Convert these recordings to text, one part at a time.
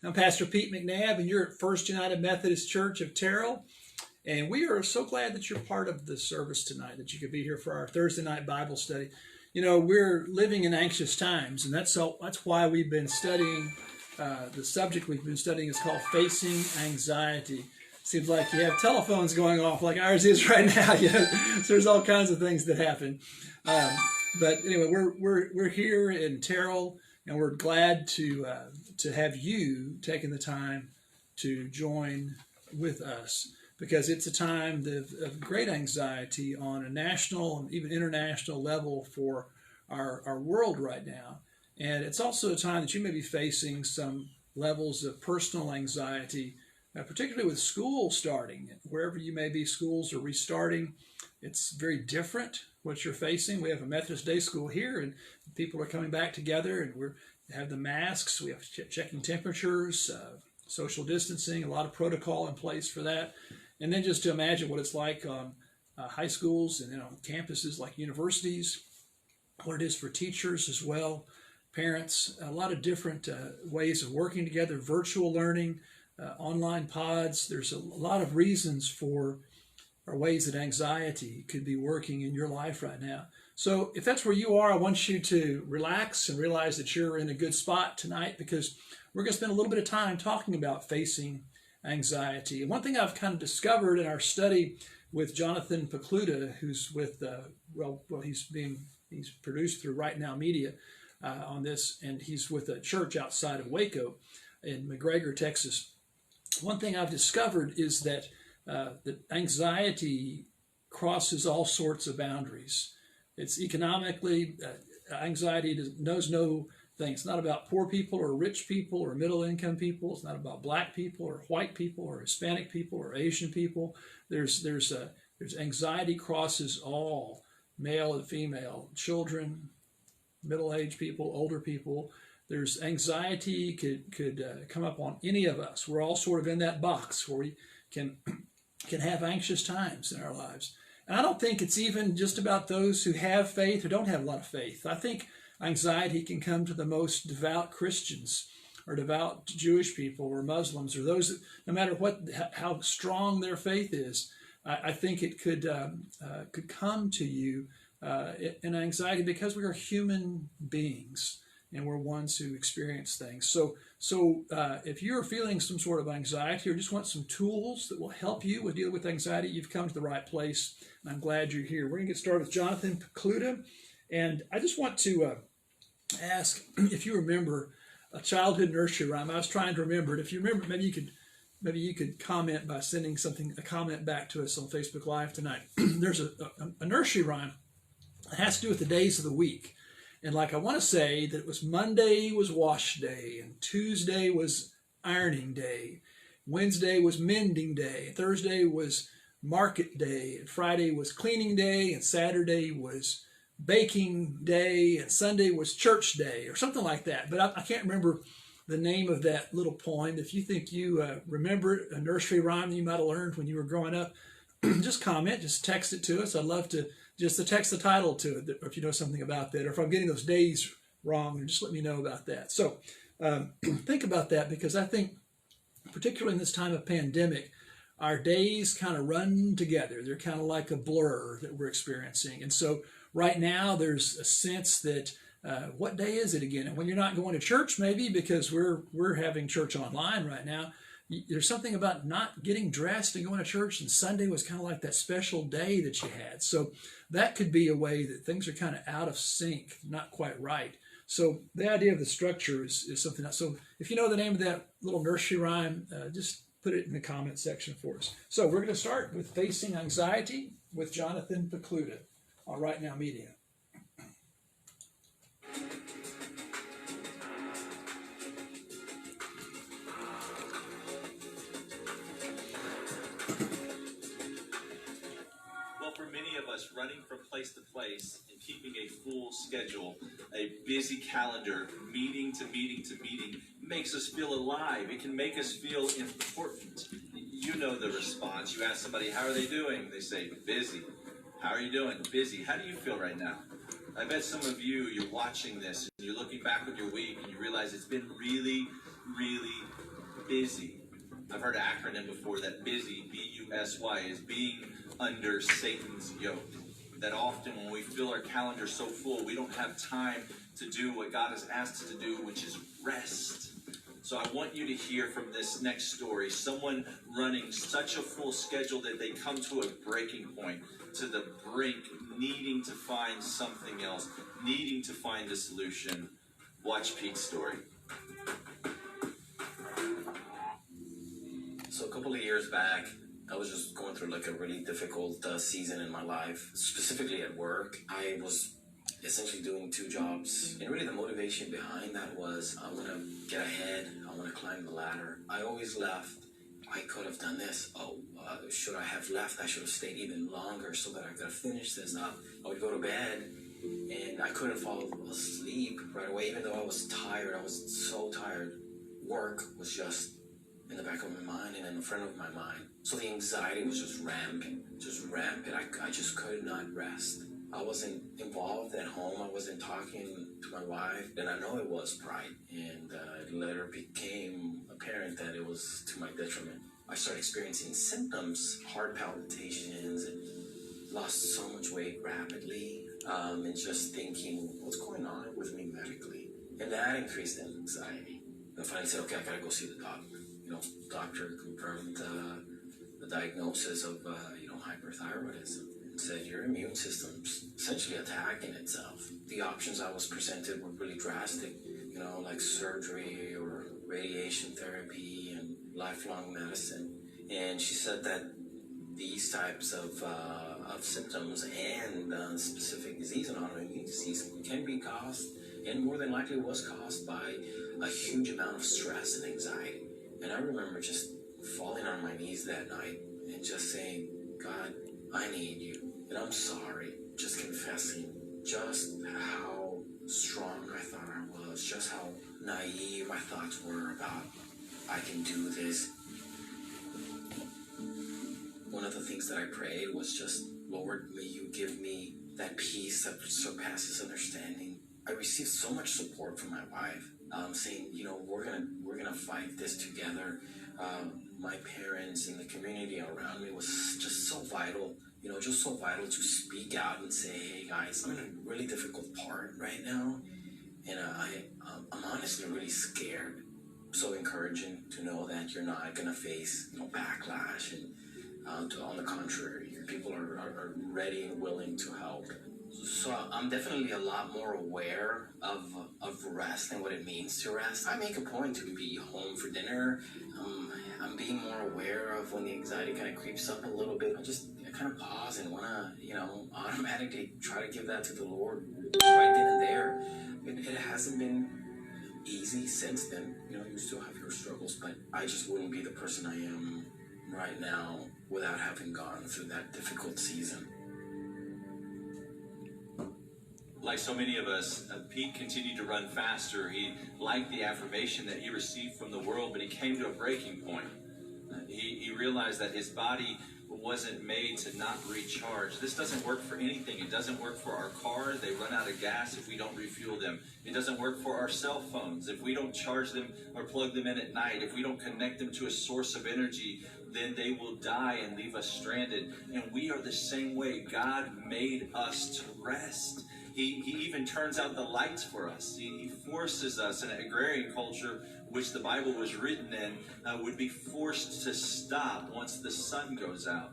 I'm Pastor Pete McNabb, and you're at First United Methodist Church of Terrell. And we are so glad that you're part of the service tonight, that you could be here for our Thursday night Bible study. You know, we're living in anxious times, and that's why we've been studying, the subject we've been studying is called Facing Anxiety. Seems like you have telephones going off like ours is right now. You know? So there's all kinds of things that happen. But anyway, we're here in Terrell, and we're glad to have you taking the time to join with us, because it's a time of great anxiety on a national and even international level for our world right now. And it's also a time that you may be facing some levels of personal anxiety, particularly with school starting. Wherever you may be, schools are restarting. It's very different what you're facing. We have a Methodist day school here, and people are coming back together, and we have the masks, we have checking temperatures, social distancing, a lot of protocol in place for that. And then just to imagine what it's like on high schools and on campuses like universities, what it is for teachers as well, parents, a lot of different ways of working together, virtual learning, online pods. There's a lot of reasons for or ways that anxiety could be working in your life right now. So if that's where you are, I want you to relax and realize that you're in a good spot tonight, because we're going to spend a little bit of time talking about facing anxiety. And one thing I've kind of discovered in our study with Jonathan Pokluda, who's with, he's produced through Right Now Media on this, and he's with a church outside of Waco in McGregor, Texas. One thing I've discovered is that anxiety crosses all sorts of boundaries. It's economically, anxiety knows no thing. It's not about poor people or rich people or middle income people. It's not about black people or white people or Hispanic people or Asian people. There's anxiety crosses all, male and female, children, middle-aged people, older people. There's anxiety could come up on any of us. We're all sort of in that box where we can have anxious times in our lives. And I don't think it's even just about those who have faith or don't have a lot of faith. I think anxiety can come to the most devout Christians or devout Jewish people or Muslims or those that, no matter how strong their faith is, I think it could come to you in anxiety, because we are human beings and we're ones who experience things. So if you're feeling some sort of anxiety or just want some tools that will help you with dealing with anxiety, you've come to the right place, and I'm glad you're here. We're going to get started with Jonathan Pokluda, and I just want to ask if you remember a childhood nursery rhyme. I was trying to remember it. If you remember, maybe you could comment by sending a comment back to us on Facebook Live tonight. There's a nursery rhyme that has to do with the days of the week. And like, I want to say that it was Monday was wash day, and Tuesday was ironing day, Wednesday was mending day, Thursday was market day, and Friday was cleaning day, and Saturday was baking day, and Sunday was church day, or something like that. But I can't remember the name of that little poem. If you think you remember a nursery rhyme you might have learned when you were growing up, just comment, just text it to us. I'd love to just to text the title to it, or if you know something about that, or if I'm getting those days wrong, just let me know about that. So think about that, because I think, particularly in this time of pandemic, our days kind of run together. They're kind of like a blur that we're experiencing. And so right now there's a sense that what day is it again? And when you're not going to church, maybe because we're having church online right now, there's something about not getting dressed and going to church, and Sunday was kind of like that special day that you had. So that could be a way that things are kind of out of sync, not quite right. So the idea of the structure is something else. So if you know the name of that little nursery rhyme, just put it in the comment section for us. So we're going to start with Facing Anxiety with Jonathan Pokluda on Right Now Media. Running from place to place and keeping a full schedule, a busy calendar, meeting to meeting to meeting, makes us feel alive. It can make us feel important. You know the response. You ask somebody, how are they doing? They say, busy. How are you doing? Busy. How do you feel right now? I bet some of you're watching this, and you're looking back on your week, and you realize it's been really, really busy. I've heard an acronym before that busy, B-U-S-Y, is being under Satan's yoke. That often when we fill our calendar so full, we don't have time to do what God has asked us to do, which is rest. So I want you to hear from this next story, someone running such a full schedule that they come to a breaking point, to the brink, needing to find something else, needing to find a solution. Watch Pete's story. So a couple of years back, I was just going through like a really difficult season in my life, specifically at work. I was essentially doing 2 jobs, and really the motivation behind that was I want to get ahead, I want to climb the ladder. I always left. I could have done this. Should I have left? I should have stayed even longer so that I could have finished this up. I would go to bed, and I couldn't fall asleep right away, even though I was tired. I was so tired. Work was just in the back of my mind and in the front of my mind. So the anxiety was just rampant. I just could not rest. I wasn't involved at home. I wasn't talking to my wife. And I know it was pride. And it later became apparent that it was to my detriment. I started experiencing symptoms, heart palpitations, and lost so much weight rapidly. And just thinking, what's going on with me medically? And that increased anxiety. And I finally said, okay, I gotta go see the doctor. Doctor confirmed the diagnosis of, hyperthyroidism, and said your immune system's essentially attacking itself. The options I was presented were really drastic, like surgery or radiation therapy and lifelong medicine. And she said that these types of symptoms and specific disease and autoimmune disease can be caused, and more than likely was caused by a huge amount of stress and anxiety. And I remember just falling on my knees that night and just saying, God, I need you. And I'm sorry. Just confessing just how strong I thought I was, just how naive my thoughts were about, I can do this. One of the things that I prayed was just, Lord, may you give me that peace that surpasses understanding. I received so much support from my wife. Saying, we're gonna fight this together. My parents and the community around me was just so vital, just so vital to speak out and say, hey guys, I'm in a really difficult part right now, and I'm honestly really scared. So encouraging to know that you're not gonna face backlash, and on the contrary, people are ready and willing to help. So I'm definitely a lot more aware of rest and what it means to rest. I make a point to be home for dinner. I'm being more aware of when the anxiety kind of creeps up a little bit. I kind of pause and want to, automatically try to give that to the Lord right then and there. It hasn't been easy since then. You still have your struggles, but I just wouldn't be the person I am right now without having gone through that difficult season. Like so many of us, Pete continued to run faster. He liked the affirmation that he received from the world, but he came to a breaking point. He realized that his body wasn't made to not recharge. This doesn't work for anything. It doesn't work for our cars. They run out of gas if we don't refuel them. It doesn't work for our cell phones. If we don't charge them or plug them in at night, if we don't connect them to a source of energy, then they will die and leave us stranded. And we are the same way. God made us to rest. He even turns out the lights for us. He forces us in an agrarian culture, which the Bible was written in, would be forced to stop once the sun goes out.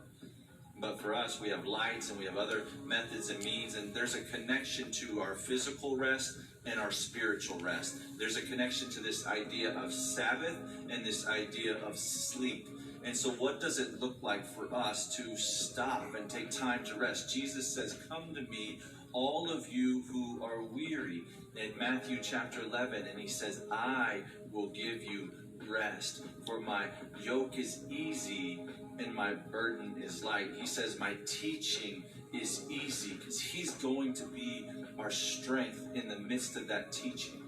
But for us, we have lights and we have other methods and means, and there's a connection to our physical rest and our spiritual rest. There's a connection to this idea of Sabbath and this idea of sleep. And so what does it look like for us to stop and take time to rest? Jesus says, come to me, all of you who are weary, in Matthew chapter 11, and he says, I will give you rest, for my yoke is easy and my burden is light. He says my teaching is easy because he's going to be our strength in the midst of that teaching.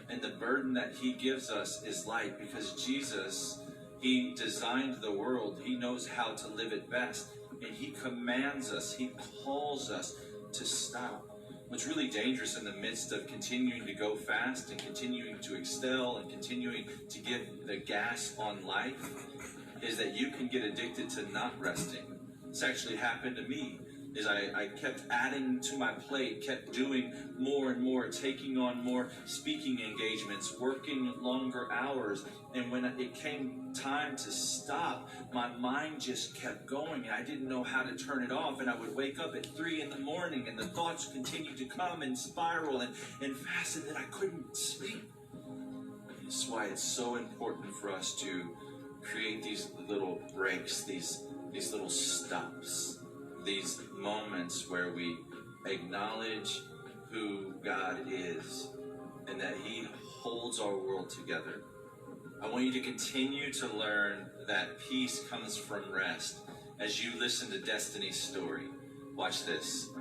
And the burden that he gives us is light because Jesus, he designed the world. He knows how to live it best. And he commands us, he calls us to stop. What's really dangerous in the midst of continuing to go fast and continuing to excel and continuing to give the gas on life is that you can get addicted to not resting. This actually happened to me. Is I kept adding to my plate, kept doing more and more, taking on more speaking engagements, working longer hours. And when it came time to stop, my mind just kept going and I didn't know how to turn it off. And I would wake up at 3 in the morning and the thoughts continued to come and spiral and fast, and then I couldn't sleep. That's why it's so important for us to create these little breaks, these little stops. These moments where we acknowledge who God is and that He holds our world together. I want you to continue to learn that peace comes from rest as you listen to Destiny's story. Watch this.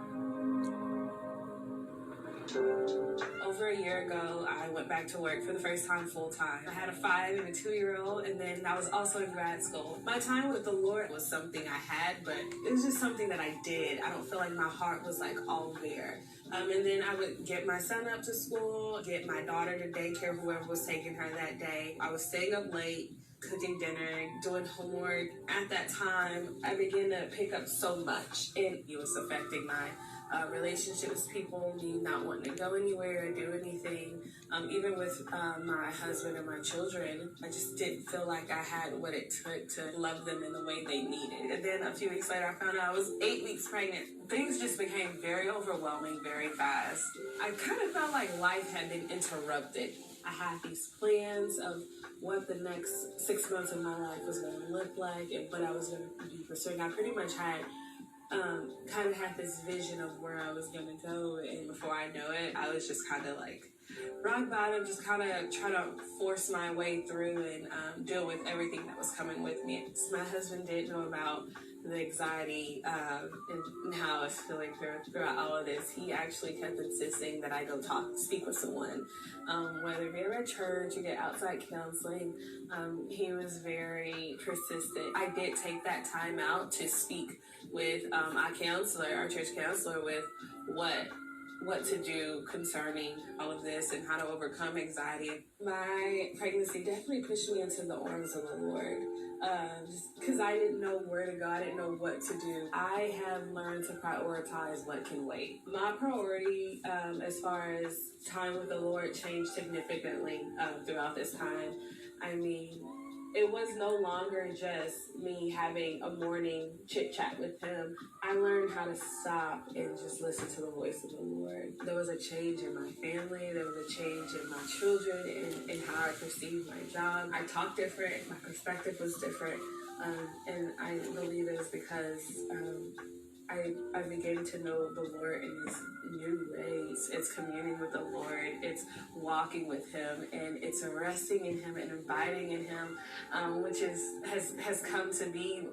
Over a year ago, I went back to work for the first time full time. I had a 5 and a 2-year-old, and then I was also in grad school. My time with the Lord was something I had, but it was just something that I did. I don't feel like my heart was like all there. And then I would get my son up to school, get my daughter to daycare, whoever was taking her that day. I was staying up late, cooking dinner, doing homework. At that time, I began to pick up so much, and it was affecting my relationships with people, me not wanting to go anywhere or do anything. Even with my husband and my children, I just didn't feel like I had what it took to love them in the way they needed. And then a few weeks later, I found out I was 8 weeks pregnant. Things just became very overwhelming very fast. I kind of felt like life had been interrupted. I had these plans of what the next 6 months of my life was going to look like and what I was going to be pursuing. I pretty much had kind of had this vision of where I was going to go, and before I know it, I was just kind of like rock bottom, just kind of trying to force my way through and deal with everything that was coming with me. My husband did know about the anxiety and how I was feeling throughout all of this. He actually kept insisting that I go speak with someone, whether it be at church or get outside counseling. He was very persistent. I did take that time out to speak with our church counselor, with what to do concerning all of this and how to overcome anxiety. My pregnancy definitely pushed me into the arms of the Lord. Because I didn't know where to go, I didn't know what to do. I have learned to prioritize what can wait. My priority as far as time with the Lord changed significantly throughout this time. I mean, it was no longer just me having a morning chit chat with Him. I learned how to stop and just listen to the voice of the Lord. There was a change in my family. There was a change in my children and how I perceived my job. I talked different. My perspective was different. And I believe it was because I began to know the Lord in these new ways. It's communing with the Lord. It's walking with Him, and it's resting in Him and abiding in Him, which has come to be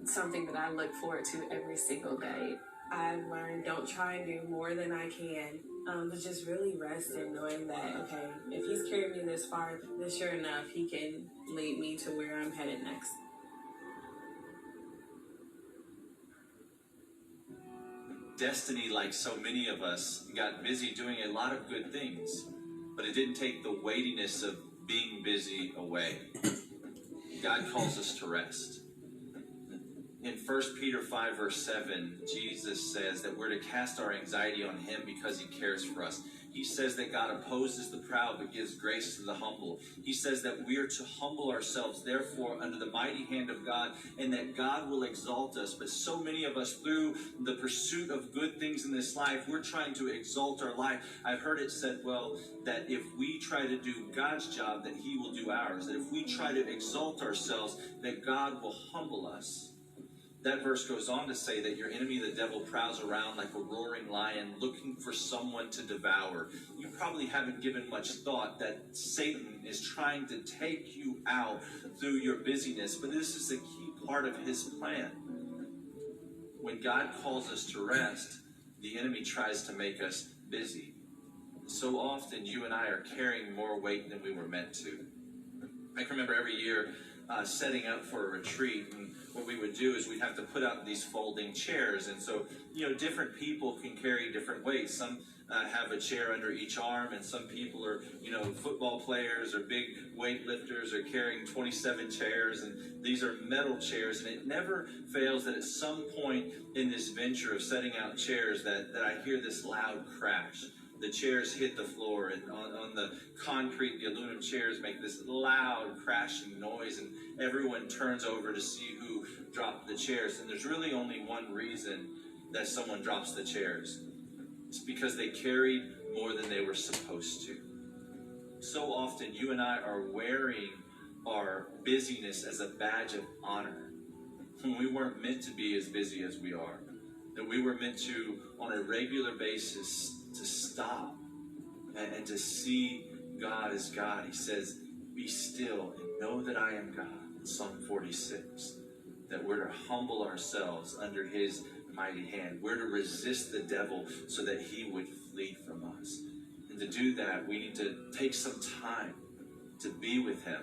something that I look forward to every single day. I've learned don't try and do more than I can, but just really rest in knowing that, okay, if He's carried me this far, then sure enough, He can lead me to where I'm headed next. Destiny, like so many of us, got busy doing a lot of good things, but it didn't take the weightiness of being busy away. God calls us to rest. In 1 Peter 5, verse 7, Jesus says that we're to cast our anxiety on Him because He cares for us. He says that God opposes the proud but gives grace to the humble. He says that we are to humble ourselves, therefore, under the mighty hand of God, and that God will exalt us. But so many of us, through the pursuit of good things in this life, we're trying to exalt our life. I've heard it said, well, that if we try to do God's job, that He will do ours. That if we try to exalt ourselves, that God will humble us. That verse goes on to say that your enemy, the devil, prowls around like a roaring lion looking for someone to devour. You probably haven't given much thought that Satan is trying to take you out through your busyness, but this is a key part of his plan. When God calls us to rest, the enemy tries to make us busy. So often you and I are carrying more weight than we were meant to. I can remember every year setting up for a retreat, and what we would do is we'd have to put out these folding chairs, and so different people can carry different weights. Some have a chair under each arm, and some people are, football players or big weightlifters are carrying 27 chairs, and these are metal chairs, and it never fails that at some point in this venture of setting out chairs that I hear this loud crash. The chairs hit the floor, and on the concrete, the aluminum chairs make this loud crashing noise, and everyone turns over to see who dropped the chairs. And there's really only one reason that someone drops the chairs. It's because they carried more than they were supposed to. So often, you and I are wearing our busyness as a badge of honor, when we weren't meant to be as busy as we are. That we were meant to, on a regular basis, to stop and to see God as God. He says, be still and know that I am God, in Psalm 46. That we're to humble ourselves under his mighty hand. We're to resist the devil so that he would flee from us. And to do that, we need to take some time to be with him,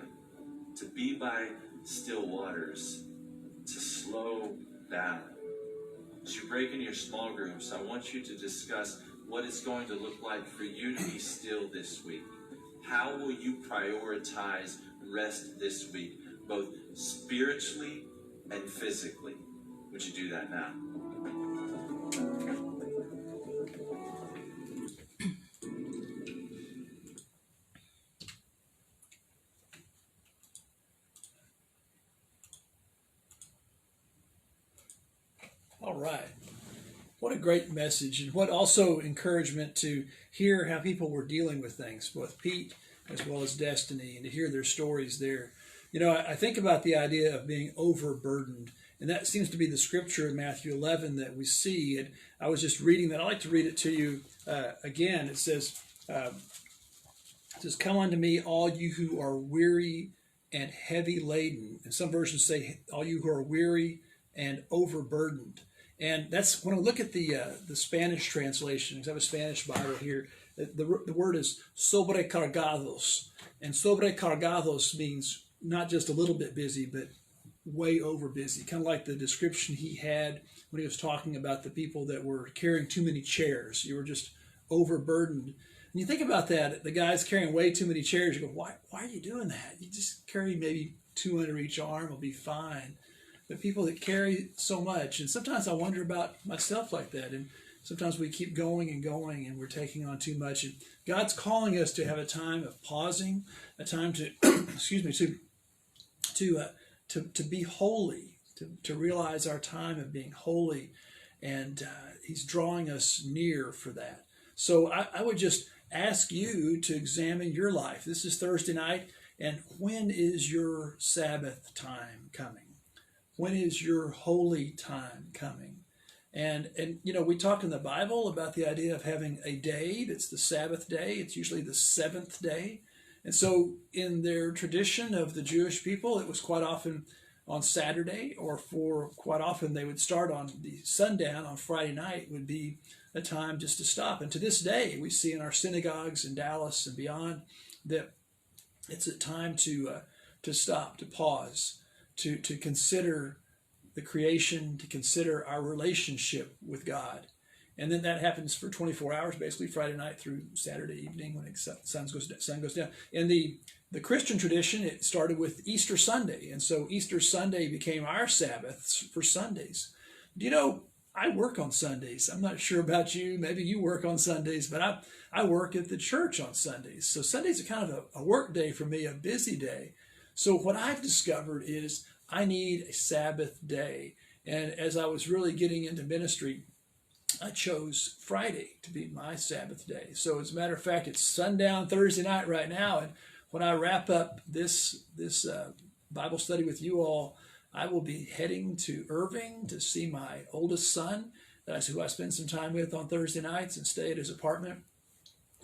to be by still waters, to slow down. As you break into your small groups, I want you to discuss what it's going to look like for you to be still this week. How will you prioritize rest this week, both spiritually and physically? Would you do that now? All right. What a great message, and what also encouragement to hear how people were dealing with things, both Pete as well as Destiny, and to hear their stories there. I think about the idea of being overburdened, and that seems to be the scripture in Matthew 11 that we see. And I was just reading that. I'd like to read it to you again. It says, come unto me, all you who are weary and heavy laden. And some versions say, all you who are weary and overburdened. And that's when I look at the Spanish translation, because I have a Spanish Bible here, the word is sobrecargados. And sobrecargados means not just a little bit busy, but way over busy. Kind of like the description he had when he was talking about the people that were carrying too many chairs. You were just overburdened. And you think about that, the guy's carrying way too many chairs. You go, why are you doing that? You just carry maybe 2 under each arm, will be fine. But people that carry so much, and sometimes I wonder about myself like that, and sometimes we keep going and going, and we're taking on too much. And God's calling us to have a time of pausing, a time to, to be holy, to realize our time of being holy, and He's drawing us near for that. So I would just ask you to examine your life. This is Thursday night, and when is your Sabbath time coming? When is your holy time coming? And we talk in the Bible about the idea of having a day that's the Sabbath day. It's usually the 7th day. And so in their tradition of the Jewish people, it was quite often on Saturday, or for quite often they would start on the sundown on Friday night would be a time just to stop. And to this day, we see in our synagogues in Dallas and beyond that it's a time to stop, to pause, to consider the creation, to consider our relationship with God. And then that happens for 24 hours, basically Friday night through Saturday evening when the sun goes down. In the Christian tradition, it started with Easter Sunday. And so Easter Sunday became our Sabbath for Sundays. Do you know, I work on Sundays. I'm not sure about you. Maybe you work on Sundays, but I work at the church on Sundays. So Sundays are kind of a work day for me, a busy day. So what I've discovered is I need a Sabbath day. And as I was really getting into ministry, I chose Friday to be my Sabbath day. So as a matter of fact, it's sundown Thursday night right now. And when I wrap up this Bible study with you all, I will be heading to Irving to see my oldest son, that's who I spend some time with on Thursday nights and stay at his apartment.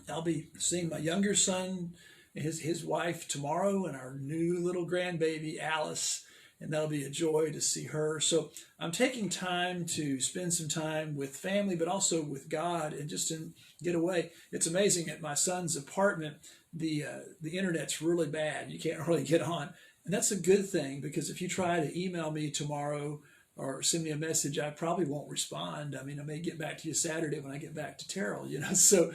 I'll be seeing my younger son, his wife tomorrow, and our new little grandbaby, Alice, and that'll be a joy to see her. So I'm taking time to spend some time with family, but also with God, and just to get away. It's amazing, at my son's apartment, the internet's really bad. You can't really get on. And that's a good thing, because if you try to email me tomorrow or send me a message, I probably won't respond. I mean, I may get back to you Saturday when I get back to Terrell, you know. So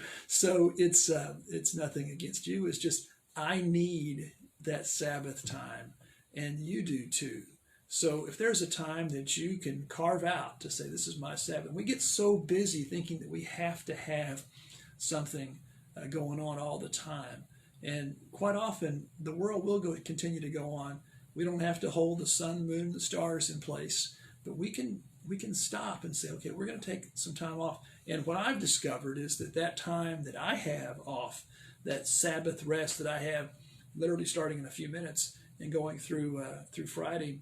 it's nothing against you. It's just I need that Sabbath time, and you do too. So if there's a time that you can carve out to say, this is my Sabbath, we get so busy thinking that we have to have something going on all the time. And quite often, the world will continue to go on. We don't have to hold the sun, moon, the stars in place, but we can stop and say, okay, we're going to take some time off. And what I've discovered is that time that I have off, that Sabbath rest that I have, literally starting in a few minutes and going through Friday,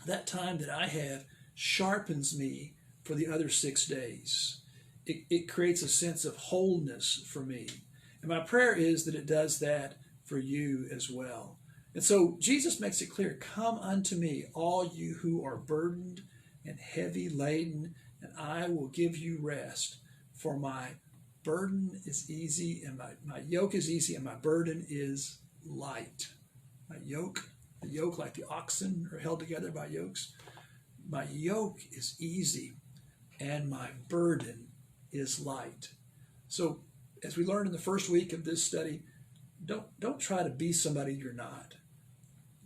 that time that I have sharpens me for the other 6 days. It creates a sense of wholeness for me. And my prayer is that it does that for you as well. And so Jesus makes it clear, come unto me, all you who are burdened and heavy laden, and I will give you rest. For my burden is easy, and my yoke is easy, and my burden is light. My yoke, the yoke like the oxen are held together by yokes. My yoke is easy, and my burden is light. So as we learned in the first week of this study, don't try to be somebody you're not.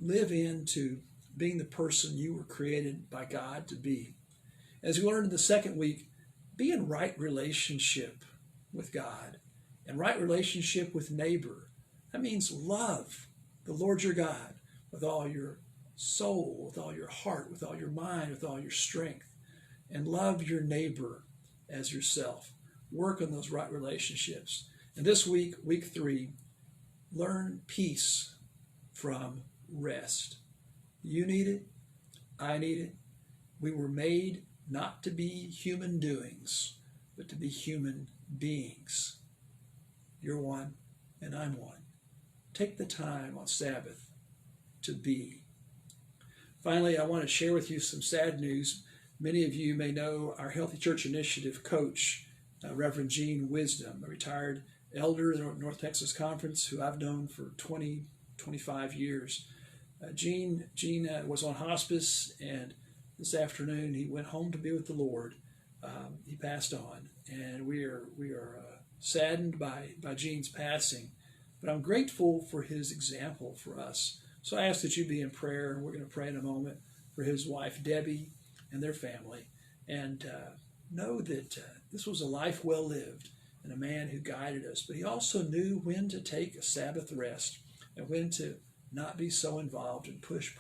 Live into being the person you were created by God to be. As we learned in the second week, be in right relationship with God and right relationship with neighbor. That means love the Lord your God with all your soul, with all your heart, with all your mind, with all your strength, and love your neighbor as yourself. Work on those right relationships. And this week, week 3, learn peace from rest. You need it. I need it. We were made not to be human doings, but to be human beings. You're one, and I'm one. Take the time on Sabbath to be. Finally, I want to share with you some sad news. Many of you may know our Healthy Church Initiative coach, Reverend Gene Wisdom, a retired elder in the North Texas Conference who I've known for 25 years. Gene was on hospice, and this afternoon he went home to be with the Lord. He passed on, and we are saddened by Gene's passing, but I'm grateful for his example for us. So I ask that you be in prayer, and we're going to pray in a moment for his wife Debbie and their family, and know that this was a life well lived and a man who guided us, but he also knew when to take a Sabbath rest and when to not be so involved and push.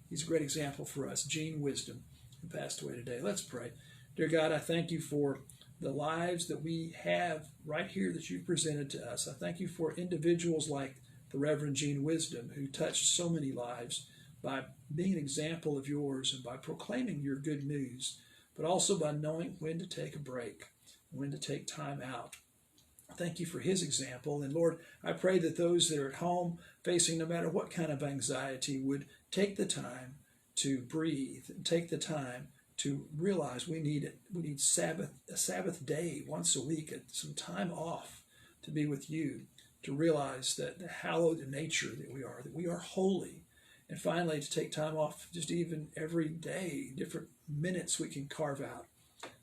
He's a great example for us. Gene Wisdom, who passed away today. Let's pray. Dear God, I thank you for the lives that we have right here that you've presented to us. I thank you for individuals like the Reverend Gene Wisdom, who touched so many lives by being an example of yours and by proclaiming your good news, but also by knowing when to take a break, when to take time out. Thank you for his example. And Lord, I pray that those that are at home facing no matter what kind of anxiety would take the time to breathe and take the time to realize we need it. We need a Sabbath day once a week, some time off to be with you, to realize that the hallowed nature that we are holy. And finally, to take time off just even every day, different minutes we can carve out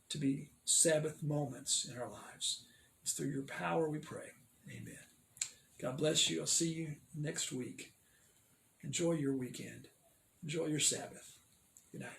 to be Sabbath moments in our lives. It's through your power we pray. Amen. God bless you. I'll see you next week. Enjoy your weekend. Enjoy your Sabbath. Good night.